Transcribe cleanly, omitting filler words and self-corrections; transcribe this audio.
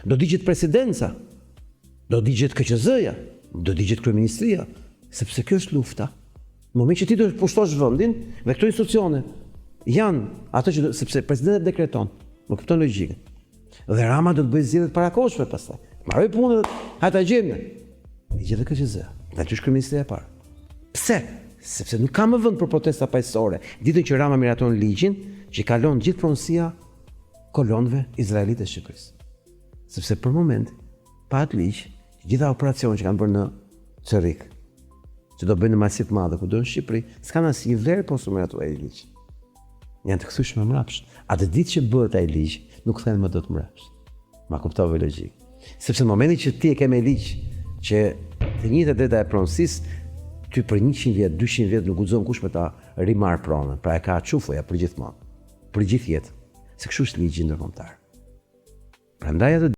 do digjet presidenca, do digjet KQZ-ja, do digjet kryeministria, sepse kjo është lufta. Në moment që ti do të pushtosh vendin dhe këto institucione janë ato që sepse presidenti dekreton, më kupton logjikën. Dhe Rama do të bëjë zgjedhjet parakohshme pastaj. Marrë punën, ata gjejmë. Digjet e KQZ-ja, natyrisht kryeministria e parë. Pse? Sepse nuk ka më vend për protesta paqësore. Ditën që Rama miraton ligjin që kalon gjithë pronësia kolonëve izraelite të Shqipërisë. Sepse për moment, pa atë ligj, gjitha operacionet që kanë bërë në Çerrik, që do bëjnë në masiv të madhe ku do në Shqipëri, s'kan asnjë vlerë po su miratuar ai ligj. Janë të kthyeshme mbrapsht. Atë ditë që bëhet ai ligj, nuk kthehen më dot mbrapsht. Ma kuptove logjik. Sepse në momentin që ti e ke me ligj që të njëjtat drejta e pronësisë, ty për 100 vjet, 200 vjet nuk guxon kush me ta rimar pronën. Pra e ka çufoja për gjithmonë, për gjithë jetën. Se kështu është ligji ndërkombëtar. Prandaj atë